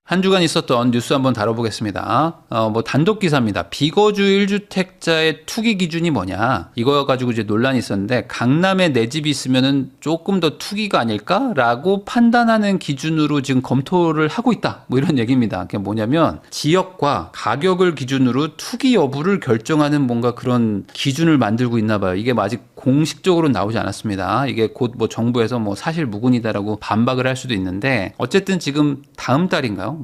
한 주간 있었던 뉴스 한번 다뤄보겠습니다. 단독 기사입니다. 비거주 1주택자의 투기 기준이 뭐냐? 이거 가지고 이제 논란이 있었는데, 강남에 내 집이 있으면은 조금 더 투기가 아닐까라고 판단하는 기준으로 지금 검토를 하고 있다. 뭐 이런 얘기입니다. 그게 뭐냐면, 지역과 가격을 기준으로 투기 여부를 결정하는 뭔가 그런 기준을 만들고 있나 봐요. 이게 아직 공식적으로 나오지 않았습니다. 이게 곧 뭐 정부에서 뭐 사실 무근이다라고 반박을 할 수도 있는데, 어쨌든 지금 다음 달인가요?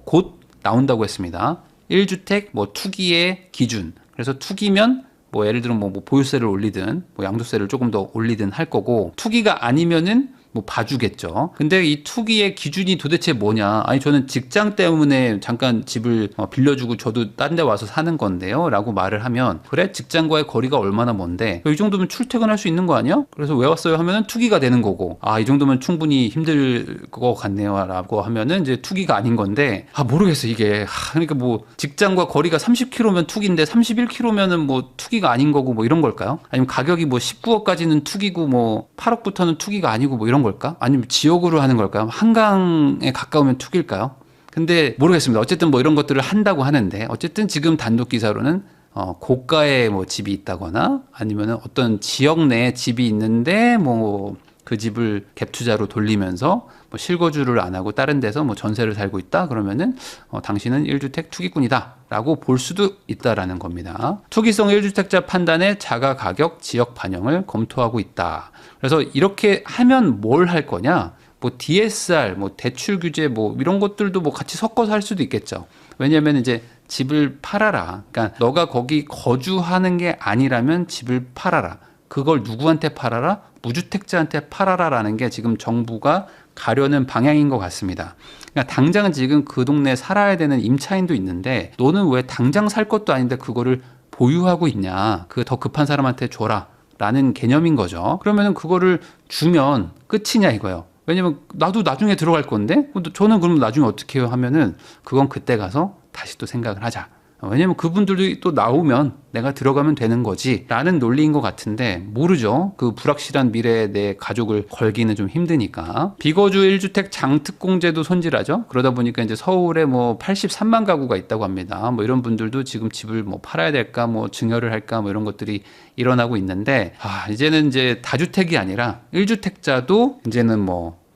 곧 나온다고 했습니다. 1주택 투기의 기준. 그래서 투기면 예를 들어 보유세를 올리든 양도세를 조금 더 올리든 할 거고, 투기가 아니면은 봐주겠죠. 근데 이 투기의 기준이 도대체 뭐냐? 아니, 저는 직장 때문에 잠깐 집을 빌려주고 저도 딴 데 와서 사는 건데요. 라고 말을 하면, 그래? 직장과의 거리가 얼마나 먼데? 이 정도면 출퇴근할 수 있는 거 아니야? 그래서 왜 왔어요? 하면은 투기가 되는 거고, 이 정도면 충분히 힘들 것 같네요. 라고 하면은 이제 투기가 아닌 건데, 모르겠어, 이게. 그러니까 직장과 거리가 30km면 투기인데 31km면은 투기가 아닌 거고 이런 걸까요? 아니면 가격이 19억까지는 투기고 8억부터는 투기가 아니고 이런 걸까? 아니면 지역으로 하는 걸까요? 한강에 가까우면 투기일까요? 근데 모르겠습니다. 어쨌든 이런 것들을 한다고 하는데, 어쨌든 지금 단독 기사로는 고가의 집이 있다거나, 아니면은 어떤 지역 내에 집이 있는데 그 집을 갭 투자로 돌리면서 실거주를 안 하고 다른 데서 전세를 살고 있다 그러면은 당신은 1주택 투기꾼이다 라고 볼 수도 있다라는 겁니다. 투기성 1주택자 판단의 자가 가격 지역 반영을 검토하고 있다. 그래서 이렇게 하면 뭘 할 거냐? DSR, 대출 규제 이런 것들도 같이 섞어서 할 수도 있겠죠. 왜냐면 이제 집을 팔아라. 그러니까 너가 거기 거주하는 게 아니라면 집을 팔아라. 그걸 누구한테 팔아라? 무주택자한테 팔아라라는 게 지금 정부가 가려는 방향인 것 같습니다. 그러니까 당장은 지금 그 동네에 살아야 되는 임차인도 있는데, 너는 왜 당장 살 것도 아닌데 그거를 보유하고 있냐? 그 더 급한 사람한테 줘라 라는 개념인 거죠. 그러면은 그거를 주면 끝이냐 이거예요. 왜냐면 나도 나중에 들어갈 건데, 저는 그럼 나중에 어떻게 해요 하면은, 그건 그때 가서 다시 또 생각을 하자. 왜냐면 그분들도 또 나오면 내가 들어가면 되는 거지 라는 논리인 것 같은데, 모르죠. 그 불확실한 미래에 내 가족을 걸기는 좀 힘드니까. 비거주 1주택 장특공제도 손질하죠. 그러다 보니까 이제 서울에 83만 가구가 있다고 합니다. 이런 분들도 지금 집을 팔아야 될까, 증여를 할까, 이런 것들이 일어나고 있는데, 이제는 이제 다주택이 아니라 1주택자도 이제는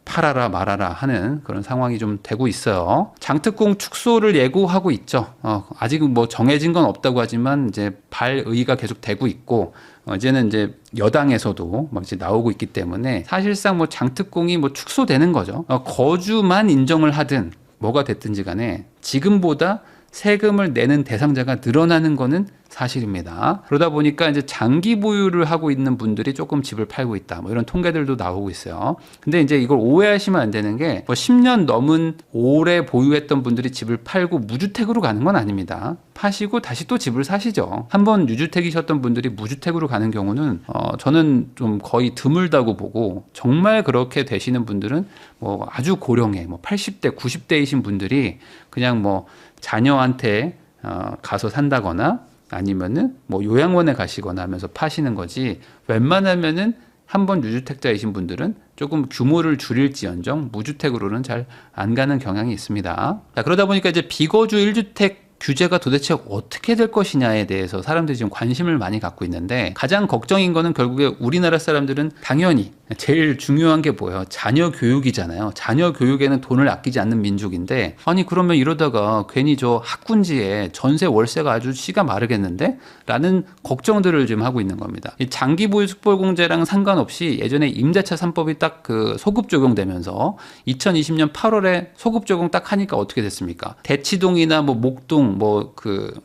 팔아라 말아라 하는 그런 상황이 좀 되고 있어요. 장특공 축소를 예고하고 있죠. 아직은 정해진 건 없다고 하지만 이제 발의가 계속 되고 있고, 이제는 이제 여당에서도 이제 나오고 있기 때문에 사실상 장특공이 축소되는 거죠. 거주만 인정을 하든 뭐가 됐든지 간에 지금보다 세금을 내는 대상자가 늘어나는 거는 사실입니다. 그러다 보니까 이제 장기 보유를 하고 있는 분들이 조금 집을 팔고 있다. 이런 통계들도 나오고 있어요. 근데 이제 이걸 오해하시면 안 되는 게, 10년 넘은 오래 보유했던 분들이 집을 팔고 무주택으로 가는 건 아닙니다. 파시고 다시 또 집을 사시죠. 한번 유주택이셨던 분들이 무주택으로 가는 경우는 저는 좀 거의 드물다고 보고, 정말 그렇게 되시는 분들은 아주 고령에 80대, 90대이신 분들이 그냥 자녀한테 가서 산다거나, 아니면은 요양원에 가시거나 하면서 파시는 거지, 웬만하면은 한번 유주택자이신 분들은 조금 규모를 줄일지언정 무주택으로는 잘 안 가는 경향이 있습니다. 자, 그러다 보니까 이제 비거주 1주택 규제가 도대체 어떻게 될 것이냐에 대해서 사람들이 지금 관심을 많이 갖고 있는데, 가장 걱정인 거는 결국에 우리나라 사람들은 당연히 제일 중요한 게 뭐예요? 자녀 교육이잖아요. 자녀 교육에는 돈을 아끼지 않는 민족인데, 아니 그러면 이러다가 괜히 저 학군지에 전세 월세가 아주 씨가 마르겠는데? 라는 걱정들을 지금 하고 있는 겁니다. 이 장기 보유 숙벌공제랑 상관없이 예전에 임대차 3법이 딱 그 소급 적용되면서 2020년 8월에 소급 적용 딱 하니까 어떻게 됐습니까? 대치동이나 목동,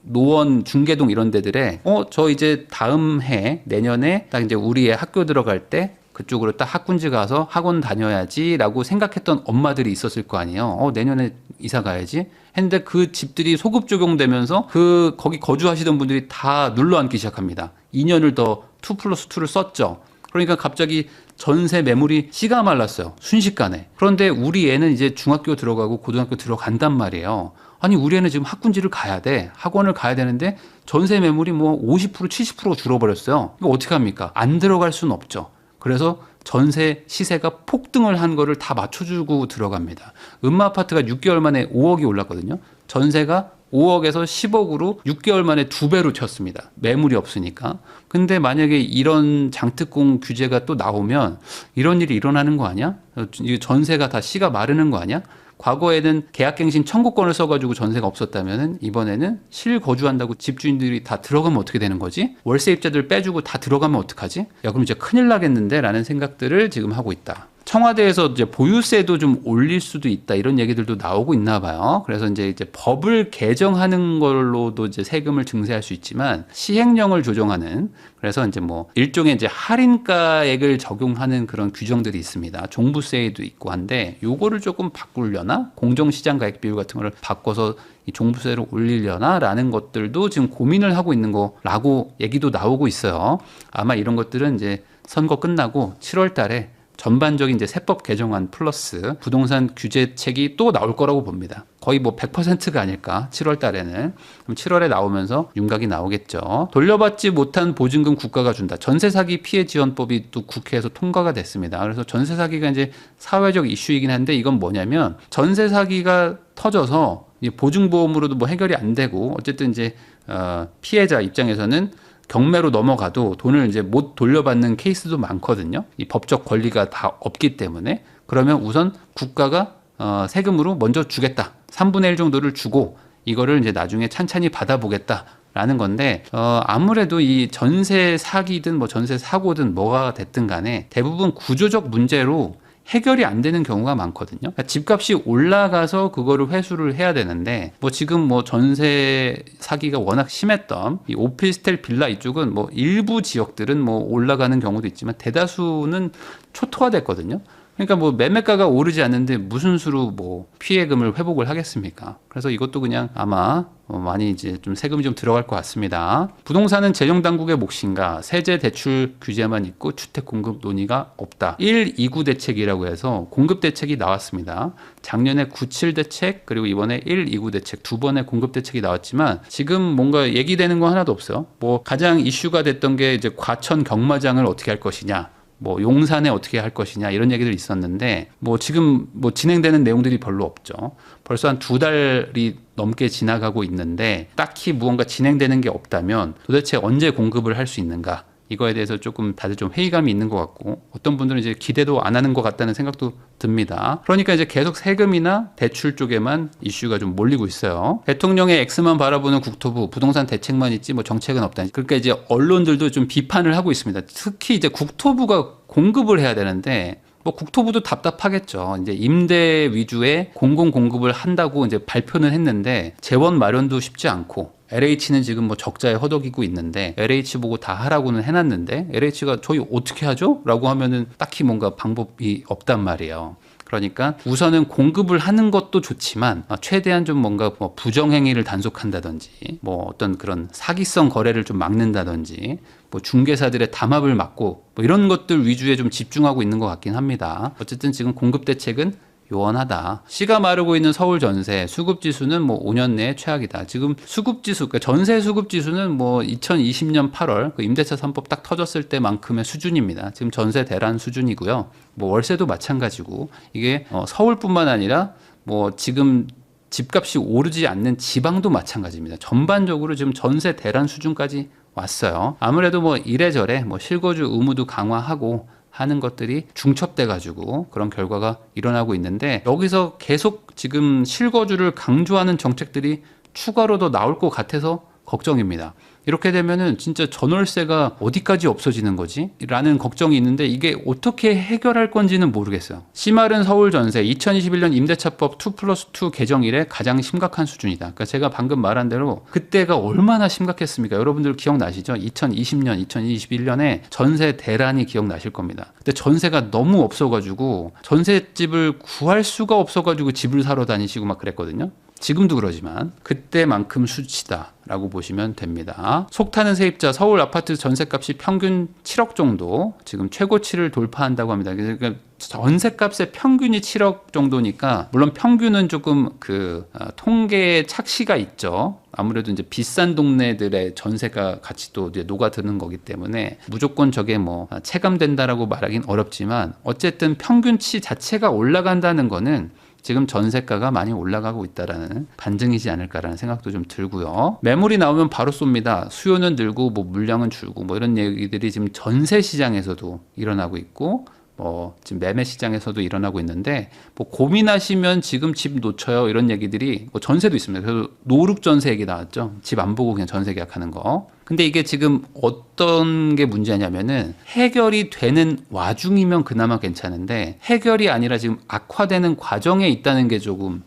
노원, 중계동 이런 데들에 저 이제 다음 해 내년에 딱 이제 우리 애 학교 들어갈 때 그쪽으로 딱 학군지 가서 학원 다녀야지라고 생각했던 엄마들이 있었을 거 아니에요. 내년에 이사 가야지 했는데, 그 집들이 소급 적용되면서 거기 거주하시던 분들이 다 눌러앉기 시작합니다. 2년을 더 2+2를 썼죠. 그러니까 갑자기 전세 매물이 씨가 말랐어요. 순식간에. 그런데 우리 애는 이제 중학교 들어가고 고등학교 들어간단 말이에요. 아니 우리 애는 지금 학군지를 가야 돼. 학원을 가야 되는데 전세 매물이 50% 70% 줄어버렸어요. 이거 어떻게 합니까? 안 들어갈 수는 없죠. 그래서 전세 시세가 폭등을 한 거를 다 맞춰주고 들어갑니다. 음마아파트가 6개월 만에 5억이 올랐거든요. 전세가 5억에서 10억으로 6개월 만에 2배로 쳤습니다. 매물이 없으니까. 근데 만약에 이런 장특공 규제가 또 나오면 이런 일이 일어나는 거 아니야? 전세가 다 씨가 마르는 거 아니야? 과거에는 계약갱신 청구권을 써가지고 전세가 없었다면은 이번에는 실거주한다고 집주인들이 다 들어가면 어떻게 되는 거지? 월세입자들 빼주고 다 들어가면 어떡하지? 야, 그럼 이제 큰일 나겠는데? 라는 생각들을 지금 하고 있다. 청와대에서 이제 보유세도 좀 올릴 수도 있다 이런 얘기들도 나오고 있나 봐요. 그래서 이제 법을 개정하는 걸로도 이제 세금을 증세할 수 있지만 시행령을 조정하는 그래서 이제 뭐 일종의 이제 할인가액을 적용하는 그런 규정들이 있습니다. 종부세도 있고 한데 요거를 조금 바꾸려나 공정시장 가액 비율 같은 거를 바꿔서 이 종부세를 올리려나라는 것들도 지금 고민을 하고 있는 거라고 얘기도 나오고 있어요. 아마 이런 것들은 이제 선거 끝나고 7월 달에 전반적인 이제 세법 개정안 플러스 부동산 규제책이 또 나올 거라고 봅니다. 거의 뭐 100%가 아닐까 7월 달에는. 그럼 7월에 나오면서 윤곽이 나오겠죠. 돌려받지 못한 보증금 국가가 준다. 전세 사기 피해 지원법이 또 국회에서 통과가 됐습니다. 그래서 전세 사기가 이제 사회적 이슈이긴 한데 이건 뭐냐면 전세 사기가 터져서 보증보험으로도 뭐 해결이 안 되고 어쨌든 이제 피해자 입장에서는 경매로 넘어가도 돈을 이제 못 돌려받는 케이스도 많거든요. 이 법적 권리가 다 없기 때문에. 그러면 우선 국가가 세금으로 먼저 주겠다. 3분의 1 정도를 주고 이거를 이제 나중에 찬찬히 받아보겠다라는 건데 아무래도 이 전세 사기든 뭐 전세 사고든 뭐가 됐든 간에 대부분 구조적 문제로 해결이 안 되는 경우가 많거든요. 그러니까 집값이 올라가서 그거를 회수를 해야 되는데 뭐 지금 뭐 전세 사기가 워낙 심했던 이 오피스텔 빌라 이쪽은 뭐 일부 지역들은 뭐 올라가는 경우도 있지만 대다수는 초토화됐거든요. 그러니까 뭐 매매가가 오르지 않는데 무슨 수로 뭐 피해금을 회복을 하겠습니까? 그래서 이것도 그냥 아마 많이 이제 좀 세금이 좀 들어갈 것 같습니다. 부동산은 재정 당국의 몫인가? 세제 대출 규제만 있고 주택 공급 논의가 없다. 1, 2구 대책이라고 해서 공급 대책이 나왔습니다. 작년에 97 대책 그리고 이번에 1, 2구 대책 두 번의 공급 대책이 나왔지만 지금 뭔가 얘기되는 거 하나도 없어요. 뭐 가장 이슈가 됐던 게 이제 과천 경마장을 어떻게 할 것이냐. 뭐 용산에 어떻게 할 것이냐 이런 얘기들이 있었는데 뭐 지금 뭐 진행되는 내용들이 별로 없죠. 벌써 한 2달이 넘게 지나가고 있는데 딱히 무언가 진행되는 게 없다면 도대체 언제 공급을 할 수 있는가? 이거에 대해서 조금 다들 좀 회의감이 있는 것 같고 어떤 분들은 이제 기대도 안 하는 것 같다는 생각도 듭니다. 그러니까 이제 계속 세금이나 대출 쪽에만 이슈가 좀 몰리고 있어요. 대통령의 X만 바라보는 국토부 부동산 대책만 있지 뭐 정책은 없다. 그러니까 이제 언론들도 좀 비판을 하고 있습니다. 특히 이제 국토부가 공급을 해야 되는데 뭐 국토부도 답답하겠죠. 이제 임대 위주의 공공 공급을 한다고 이제 발표는 했는데 재원 마련도 쉽지 않고 LH는 지금 뭐 적자에 허덕이고 있는데 LH 보고 다 하라고는 해놨는데 LH가 저희 어떻게 하죠? 라고 하면은 딱히 뭔가 방법이 없단 말이에요. 그러니까 우선은 공급을 하는 것도 좋지만 최대한 좀 뭔가 뭐 부정행위를 단속한다든지 뭐 어떤 그런 사기성 거래를 좀 막는다든지 뭐 중개사들의 담합을 막고 뭐 이런 것들 위주에 좀 집중하고 있는 것 같긴 합니다. 어쨌든 지금 공급 대책은 요원하다. 씨가 마르고 있는 서울 전세 수급 지수는 뭐 5년 내에 최악이다. 지금 수급 지수, 그러니까 전세 수급 지수는 뭐 2020년 8월 그 임대차 3법 딱 터졌을 때만큼의 수준입니다. 지금 전세 대란 수준이고요. 뭐 월세도 마찬가지고 이게 서울뿐만 아니라 뭐 지금 집값이 오르지 않는 지방도 마찬가지입니다. 전반적으로 지금 전세 대란 수준까지 왔어요. 아무래도 뭐 이래저래 뭐 실거주 의무도 강화하고 하는 것들이 중첩돼 가지고 그런 결과가 일어나고 있는데 여기서 계속 지금 실거주를 강조하는 정책들이 추가로 더 나올 것 같아서 걱정입니다. 이렇게 되면은 진짜 전월세가 어디까지 없어지는 거지? 라는 걱정이 있는데 이게 어떻게 해결할 건지는 모르겠어요. 씨마른 서울 전세 2021년 임대차법 2+2 개정 이래 가장 심각한 수준이다. 그러니까 제가 방금 말한 대로 그때가 얼마나 심각했습니까? 여러분들 기억나시죠? 2020년, 2021년에 전세 대란이 기억나실 겁니다. 그때 전세가 너무 없어가지고 전세집을 구할 수가 없어가지고 집을 사러 다니시고 막 그랬거든요. 지금도 그러지만 그때만큼 수치다라고 보시면 됩니다. 속 타는 세입자 서울 아파트 전셋값이 평균 7억 정도 지금 최고치를 돌파한다고 합니다. 그러니까 전셋값의 평균이 7억 정도니까 물론 평균은 조금 통계에 착시가 있죠. 아무래도 이제 비싼 동네들의 전세가 같이 또 이제 녹아드는 거기 때문에 무조건 저게 뭐 체감된다라고 말하긴 어렵지만 어쨌든 평균치 자체가 올라간다는 거는 지금 전세가가 많이 올라가고 있다라는 반증이지 않을까라는 생각도 좀 들고요. 매물이 나오면 바로 쏩니다. 수요는 늘고 뭐 물량은 줄고 뭐 이런 얘기들이 지금 전세 시장에서도 일어나고 있고 지금 매매 시장에서도 일어나고 있는데 뭐 고민하시면 지금 집 놓쳐요 이런 얘기들이 뭐 전세도 있습니다. 그래서 노룩 전세 얘기 나왔죠. 집 안 보고 그냥 전세 계약하는 거. 근데 이게 지금 어떤 게 문제냐면은 해결이 되는 와중이면 그나마 괜찮은데 해결이 아니라 지금 악화되는 과정에 있다는 게 조금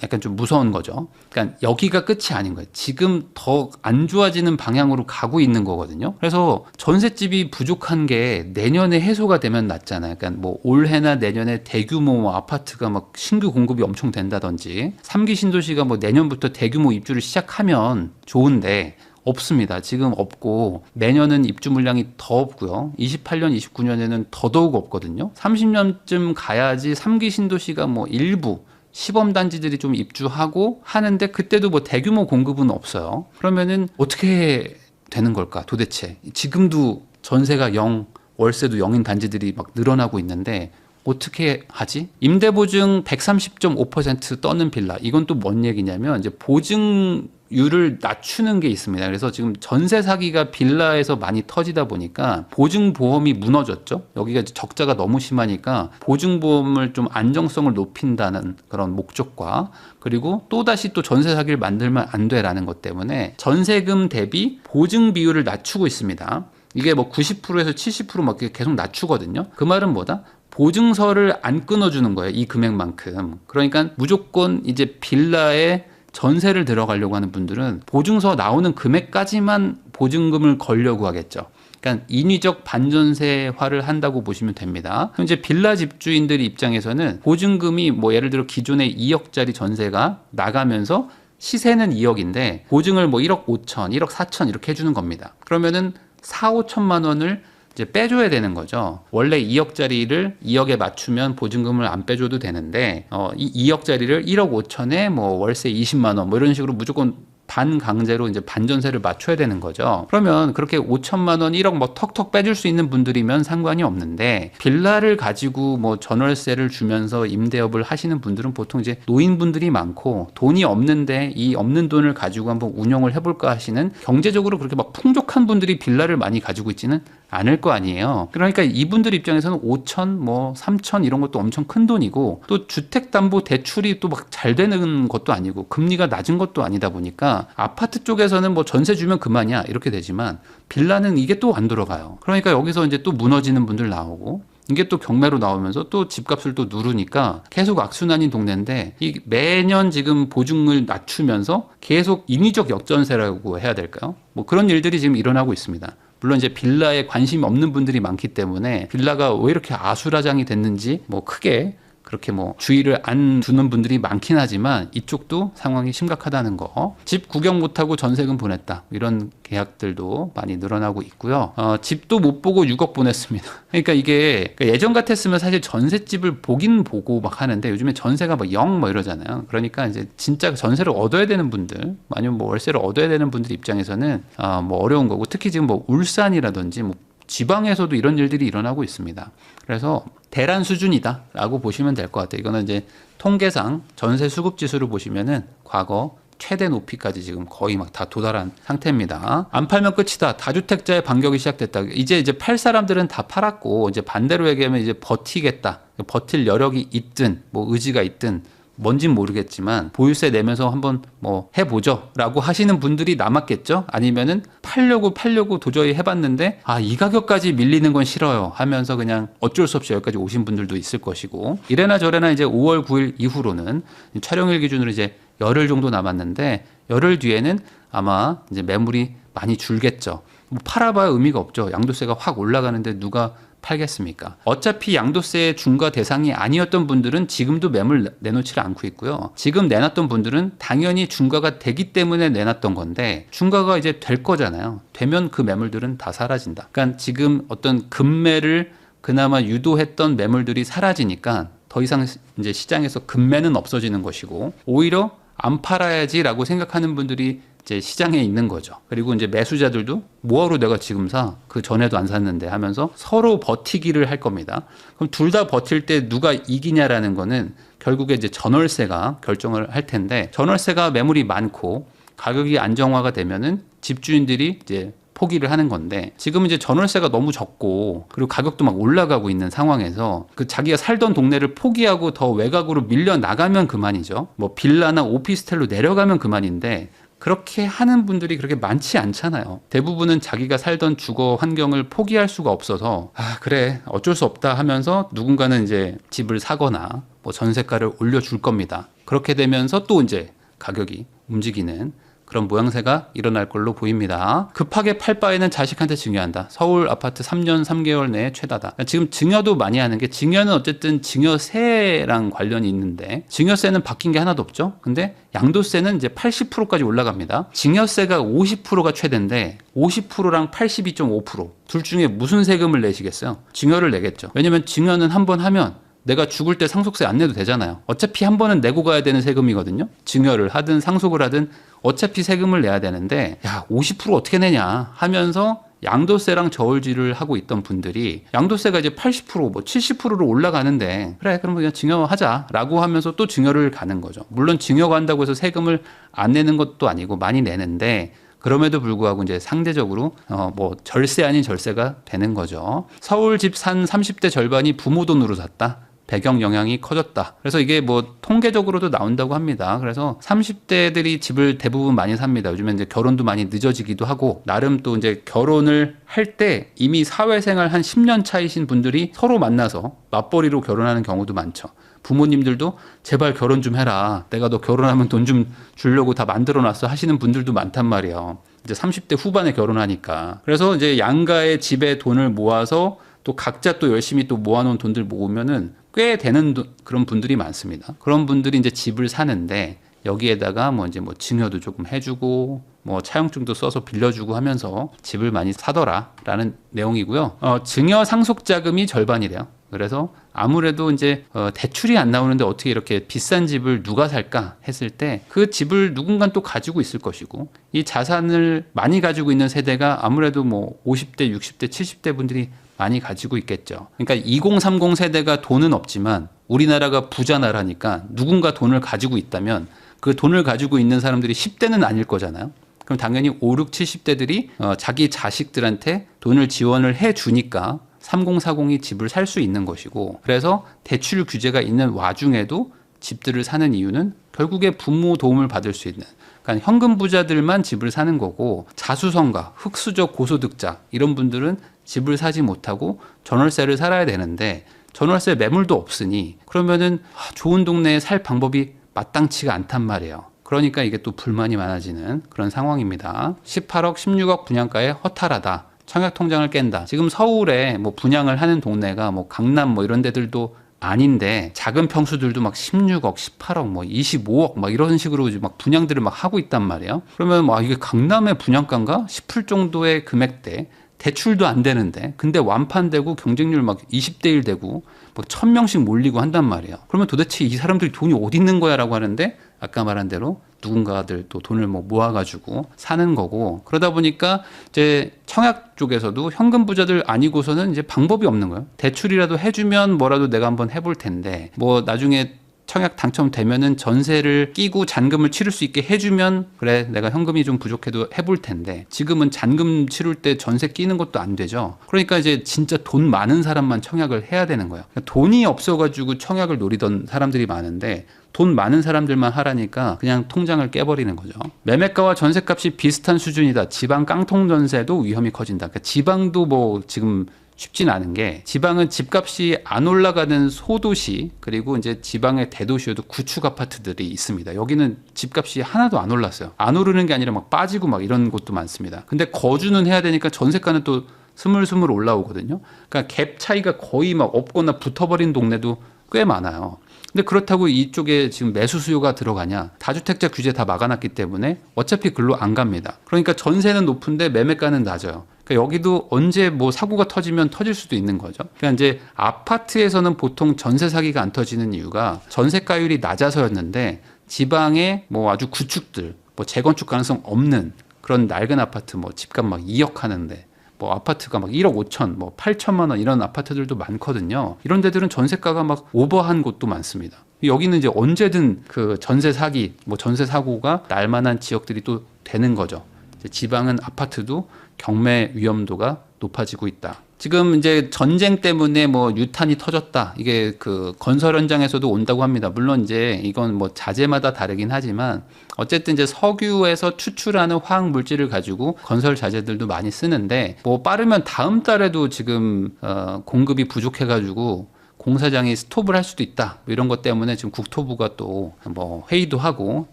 약간 좀 무서운 거죠. 그러니까 여기가 끝이 아닌 거예요. 지금 더 안 좋아지는 방향으로 가고 있는 거거든요. 그래서 전셋집이 부족한 게 내년에 해소가 되면 낫잖아요. 그러니까 뭐 올해나 내년에 대규모 아파트가 막 신규 공급이 엄청 된다든지 3기 신도시가 뭐 내년부터 대규모 입주를 시작하면 좋은데 없습니다. 지금 없고 내년은 입주 물량이 더 없고요. 28년, 29년에는 더더욱 없거든요. 30년쯤 가야지 3기 신도시가 뭐 일부 시범 단지들이 좀 입주하고 하는데 그때도 뭐 대규모 공급은 없어요. 그러면은 어떻게 되는 걸까 도대체? 지금도 전세가 0, 월세도 0인 단지들이 막 늘어나고 있는데 어떻게 하지? 임대보증 130.5% 떠는 빌라. 이건 또 뭔 얘기냐면 이제 보증률을 낮추는 게 있습니다. 그래서 지금 전세 사기가 빌라에서 많이 터지다 보니까 보증보험이 무너졌죠. 여기가 이제 적자가 너무 심하니까 보증보험을 좀 안정성을 높인다는 그런 목적과 그리고 또다시 또 전세 사기를 만들면 안 돼라는 것 때문에 전세금 대비 보증 비율을 낮추고 있습니다. 이게 뭐 90%에서 70% 막 계속 낮추거든요. 그 말은 뭐다? 보증서를 안 끊어주는 거예요. 이 금액만큼. 그러니까 무조건 이제 빌라에 전세를 들어가려고 하는 분들은 보증서 나오는 금액까지만 보증금을 걸려고 하겠죠. 그러니까 인위적 반전세화를 한다고 보시면 됩니다. 현재 빌라 집주인들 입장에서는 보증금이 뭐 예를 들어 기존에 2억짜리 전세가 나가면서 시세는 2억인데 보증을 뭐 1억 5천, 1억 4천 이렇게 해주는 겁니다. 그러면은 4, 5천만 원을 이제 빼줘야 되는 거죠. 원래 2억짜리를 2억에 맞추면 보증금을 안 빼줘도 되는데 이 2억짜리를 1억 5천에 뭐 월세 20만 원 뭐 이런 식으로 무조건 반강제로 이제 반전세를 맞춰야 되는 거죠. 그러면 그렇게 5천만 원, 1억 뭐 턱턱 빼줄 수 있는 분들이면 상관이 없는데 빌라를 가지고 뭐 전월세를 주면서 임대업을 하시는 분들은 보통 이제 노인분들이 많고 돈이 없는데 이 없는 돈을 가지고 한번 운영을 해볼까 하시는 경제적으로 그렇게 막 풍족한 분들이 빌라를 많이 가지고 있지는 않을 거 아니에요. 그러니까 이분들 입장에서는 5천, 뭐 3천 이런 것도 엄청 큰 돈이고 또 주택담보대출이 또 막 잘 되는 것도 아니고 금리가 낮은 것도 아니다 보니까 아파트 쪽에서는 뭐 전세 주면 그만이야 이렇게 되지만 빌라는 이게 또 안 돌아가요. 그러니까 여기서 이제 또 무너지는 분들 나오고 이게 또 경매로 나오면서 또 집값을 또 누르니까 계속 악순환인 동네인데 이 매년 지금 보증을 낮추면서 계속 인위적 역전세라고 해야 될까요? 뭐 그런 일들이 지금 일어나고 있습니다. 물론 이제 빌라에 관심이 없는 분들이 많기 때문에 빌라가 왜 이렇게 아수라장이 됐는지 뭐 크게 그렇게 뭐 주의를 안 두는 분들이 많긴 하지만 이쪽도 상황이 심각하다는 거. 집 구경 못하고 전세금 보냈다. 이런 계약들도 많이 늘어나고 있고요. 집도 못 보고 6억 보냈습니다. 그러니까 이게 예전 같았으면 사실 전셋집을 보긴 보고 막 하는데 요즘에 전세가 뭐 0 뭐 이러잖아요. 그러니까 이제 진짜 전세를 얻어야 되는 분들 아니면 뭐 월세를 얻어야 되는 분들 입장에서는 뭐 어려운 거고 특히 지금 뭐 울산이라든지 뭐 지방에서도 이런 일들이 일어나고 있습니다. 그래서 대란 수준이다라고 보시면 될 것 같아요. 이거는 이제 통계상 전세 수급 지수를 보시면은 과거 최대 높이까지 지금 거의 막 다 도달한 상태입니다. 안 팔면 끝이다. 다주택자의 반격이 시작됐다. 이제 팔 사람들은 다 팔았고 이제 반대로 얘기하면 이제 버티겠다. 버틸 여력이 있든 뭐 의지가 있든 뭔진 모르겠지만 보유세 내면서 한번 뭐 해보죠 라고 하시는 분들이 남았겠죠. 아니면은 팔려고 도저히 해봤는데 이 가격까지 밀리는 건 싫어요 하면서 그냥 어쩔 수 없이 여기까지 오신 분들도 있을 것이고 이래나 저래나 이제 5월 9일 이후로는 촬영일 기준으로 이제 열흘 정도 남았는데 열흘 뒤에는 아마 이제 매물이 많이 줄겠죠. 뭐 팔아봐야 의미가 없죠. 양도세가 확 올라가는데 누가 팔겠습니까? 어차피 양도세 중과 대상이 아니었던 분들은 지금도 매물 내놓지를 않고 있고요. 지금 내놨던 분들은 당연히 중과가 되기 때문에 내놨던 건데 중과가 이제 될 거잖아요. 되면 그 매물들은 다 사라진다. 그러니까 지금 어떤 급매를 그나마 유도했던 매물들이 사라지니까 더 이상 이제 시장에서 급매는 없어지는 것이고 오히려 안 팔아야지라고 생각하는 분들이 이제 시장에 있는 거죠. 그리고 이제 매수자들도 뭐하러 내가 지금 사? 그 전에도 안 샀는데 하면서 서로 버티기를 할 겁니다. 그럼 둘 다 버틸 때 누가 이기냐라는 거는 결국에 이제 전월세가 결정을 할 텐데 전월세가 매물이 많고 가격이 안정화가 되면은 집주인들이 이제 포기를 하는 건데 지금 이제 전월세가 너무 적고 그리고 가격도 막 올라가고 있는 상황에서 그 자기가 살던 동네를 포기하고 더 외곽으로 밀려 나가면 그만이죠. 뭐 빌라나 오피스텔로 내려가면 그만인데 그렇게 하는 분들이 그렇게 많지 않잖아요. 대부분은 자기가 살던 주거 환경을 포기할 수가 없어서 아 그래 어쩔 수 없다 하면서 누군가는 이제 집을 사거나 뭐 전세가를 올려줄 겁니다. 그렇게 되면서 또 이제 가격이 움직이는 그런 모양새가 일어날 걸로 보입니다. 급하게 팔 바에는 자식한테 증여한다. 서울 아파트 3년 3개월 내에 최다다. 지금 증여도 많이 하는 게 증여는 어쨌든 증여세랑 관련이 있는데 증여세는 바뀐 게 하나도 없죠. 근데 양도세는 이제 80%까지 올라갑니다. 증여세가 50%가 최대인데 50%랑 82.5% 둘 중에 무슨 세금을 내시겠어요? 증여를 내겠죠. 왜냐면 증여는 한 번 하면 내가 죽을 때 상속세 안 내도 되잖아요. 어차피 한 번은 내고 가야 되는 세금이거든요. 증여를 하든 상속을 하든 어차피 세금을 내야 되는데 야 50% 어떻게 내냐 하면서 양도세랑 저울질을 하고 있던 분들이 양도세가 이제 80%뭐 70%로 올라가는데 그래 그럼 그냥 증여하자라고 하면서 또 증여를 가는 거죠. 물론 증여 간다고 해서 세금을 안 내는 것도 아니고 많이 내는데 그럼에도 불구하고 이제 상대적으로 뭐 절세 아닌 절세가 되는 거죠. 서울 집 산 30대 절반이 부모 돈으로 샀다. 배경 영향이 커졌다. 그래서 이게 뭐 통계적으로도 나온다고 합니다. 그래서 30대들이 집을 대부분 많이 삽니다. 요즘에 이제 결혼도 많이 늦어지기도 하고 나름 또 이제 결혼을 할 때 이미 사회생활 한 10년 차이신 분들이 서로 만나서 맞벌이로 결혼하는 경우도 많죠. 부모님들도 제발 결혼 좀 해라. 내가 너 결혼하면 돈 좀 주려고 다 만들어놨어 하시는 분들도 많단 말이에요. 이제 30대 후반에 결혼하니까. 그래서 이제 양가의 집에 돈을 모아서 또 각자 또 열심히 또 모아놓은 돈들 모으면은 꽤 되는 그런 분들이 많습니다. 그런 분들이 이제 집을 사는데 여기에다가 뭐 이제 뭐 증여도 조금 해주고 뭐 차용증도 써서 빌려주고 하면서 집을 많이 사더라라는 내용이고요. 증여 상속 자금이 절반이래요. 그래서 아무래도 이제 대출이 안 나오는데 어떻게 이렇게 비싼 집을 누가 살까 했을 때 그 집을 누군가 또 가지고 있을 것이고 이 자산을 많이 가지고 있는 세대가 아무래도 뭐 50대, 60대, 70대 분들이 많이 가지고 있겠죠. 그러니까 2030 세대가 돈은 없지만 우리나라가 부자 나라니까 누군가 돈을 가지고 있다면 그 돈을 가지고 있는 사람들이 10대는 아닐 거잖아요. 그럼 당연히 5, 6, 70대들이 자기 자식들한테 돈을 지원을 해 주니까 3040이 집을 살 수 있는 것이고 그래서 대출 규제가 있는 와중에도 집들을 사는 이유는 결국에 부모 도움을 받을 수 있는 그러니까 현금 부자들만 집을 사는 거고 자수성가, 흑수저 고소득자 이런 분들은 집을 사지 못하고 전월세를 살아야 되는데 전월세 매물도 없으니 그러면은 좋은 동네에 살 방법이 마땅치가 않단 말이에요. 그러니까 이게 또 불만이 많아지는 그런 상황입니다. 18억, 16억 분양가에 허탈하다. 청약 통장을 깬다. 지금 서울에 뭐 분양을 하는 동네가 뭐 강남 뭐 이런 데들도 아닌데 작은 평수들도 막 16억, 18억, 뭐 25억 막 이런 식으로 막 분양들을 막 하고 있단 말이에요. 그러면 막 이게 강남의 분양가인가 싶을 정도의 금액대 대출도 안 되는데 근데 완판되고 경쟁률 막 20대 1 되고 막 1000명씩 몰리고 한단 말이에요. 그러면 도대체 이 사람들이 돈이 어디 있는 거야 라고 하는데 아까 말한 대로 누군가들 또 돈을 뭐 모아가지고 사는 거고 그러다 보니까 이제 청약 쪽에서도 현금 부자들 아니고서는 이제 방법이 없는 거예요. 대출이라도 해주면 뭐라도 내가 한번 해볼 텐데 뭐 나중에 청약 당첨되면은 전세를 끼고 잔금을 치를 수 있게 해주면 그래 내가 현금이 좀 부족해도 해볼 텐데 지금은 잔금 치를 때 전세 끼는 것도 안 되죠. 그러니까 이제 진짜 돈 많은 사람만 청약을 해야 되는 거예요. 돈이 없어가지고 청약을 노리던 사람들이 많은데 돈 많은 사람들만 하라니까 그냥 통장을 깨버리는 거죠. 매매가와 전세값이 비슷한 수준이다. 지방 깡통 전세도 위험이 커진다. 그러니까 지방도 뭐 지금 쉽진 않은 게 지방은 집값이 안 올라가는 소도시 그리고 이제 지방의 대도시에도 구축 아파트들이 있습니다. 여기는 집값이 하나도 안 올랐어요. 안 오르는 게 아니라 막 빠지고 막 이런 곳도 많습니다. 근데 거주는 해야 되니까 전세가는 또 스물스물 올라오거든요. 그러니까 갭 차이가 거의 막 없거나 붙어버린 동네도 꽤 많아요. 근데 그렇다고 이쪽에 지금 매수 수요가 들어가냐? 다주택자 규제 다 막아놨기 때문에 어차피 글로 안 갑니다. 그러니까 전세는 높은데 매매가는 낮아요. 그러니까 여기도 언제 뭐 사고가 터지면 터질 수도 있는 거죠. 그러니까 이제 아파트에서는 보통 전세 사기가 안 터지는 이유가 전세가율이 낮아서였는데 지방의 뭐 아주 구축들, 뭐 재건축 가능성 없는 그런 낡은 아파트, 뭐 집값 막 2억 하는데 뭐 아파트가 막 1억 5천, 뭐 8천만 원 이런 아파트들도 많거든요. 이런 데들은 전세가가 막 오버한 곳도 많습니다. 여기는 이제 언제든 그 전세 사기, 뭐 전세 사고가 날 만한 지역들이 또 되는 거죠. 이제 지방은 아파트도 경매 위험도가 높아지고 있다. 지금 이제 전쟁 때문에 뭐 유탄이 터졌다. 이게 그 건설 현장에서도 온다고 합니다. 물론 이제 이건 뭐 자재마다 다르긴 하지만 어쨌든 이제 석유에서 추출하는 화학 물질을 가지고 건설 자재들도 많이 쓰는데 뭐 빠르면 다음 달에도 지금 공급이 부족해가지고 공사장이 스톱을 할 수도 있다. 뭐 이런 것 때문에 지금 국토부가 또 뭐 회의도 하고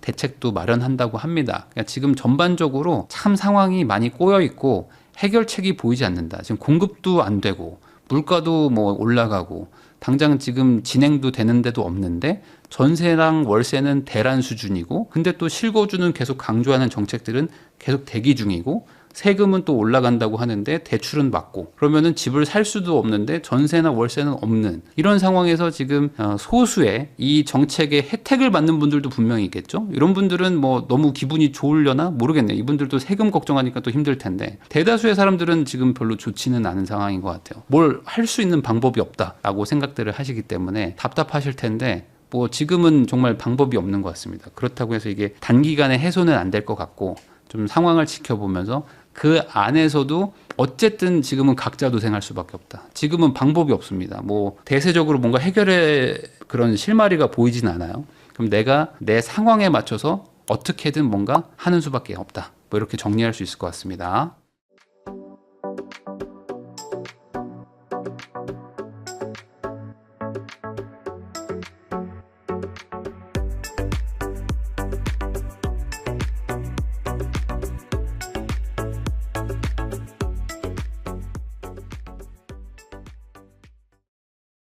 대책도 마련한다고 합니다. 그러니까 지금 전반적으로 참 상황이 많이 꼬여 있고 해결책이 보이지 않는다. 지금 공급도 안 되고 물가도 뭐 올라가고 당장 지금 진행도 되는데도 없는데 전세랑 월세는 대란 수준이고 근데 또 실거주는 계속 강조하는 정책들은 계속 대기 중이고 세금은 또 올라간다고 하는데 대출은 받고 그러면은 집을 살 수도 없는데 전세나 월세는 없는 이런 상황에서 지금 소수의 이 정책의 혜택을 받는 분들도 분명히 있겠죠. 이런 분들은 뭐 너무 기분이 좋으려나 모르겠네요. 이분들도 세금 걱정하니까 또 힘들 텐데 대다수의 사람들은 지금 별로 좋지는 않은 상황인 것 같아요. 뭘 할 수 있는 방법이 없다라고 생각들을 하시기 때문에 답답하실 텐데 뭐 지금은 정말 방법이 없는 것 같습니다. 그렇다고 해서 이게 단기간에 해소는 안 될 것 같고 좀 상황을 지켜보면서 그 안에서도 어쨌든 지금은 각자 도생할 수밖에 없다. 지금은 방법이 없습니다. 뭐 대세적으로 뭔가 해결의 그런 실마리가 보이진 않아요. 그럼 내가 내 상황에 맞춰서 어떻게든 뭔가 하는 수밖에 없다. 뭐 이렇게 정리할 수 있을 것 같습니다.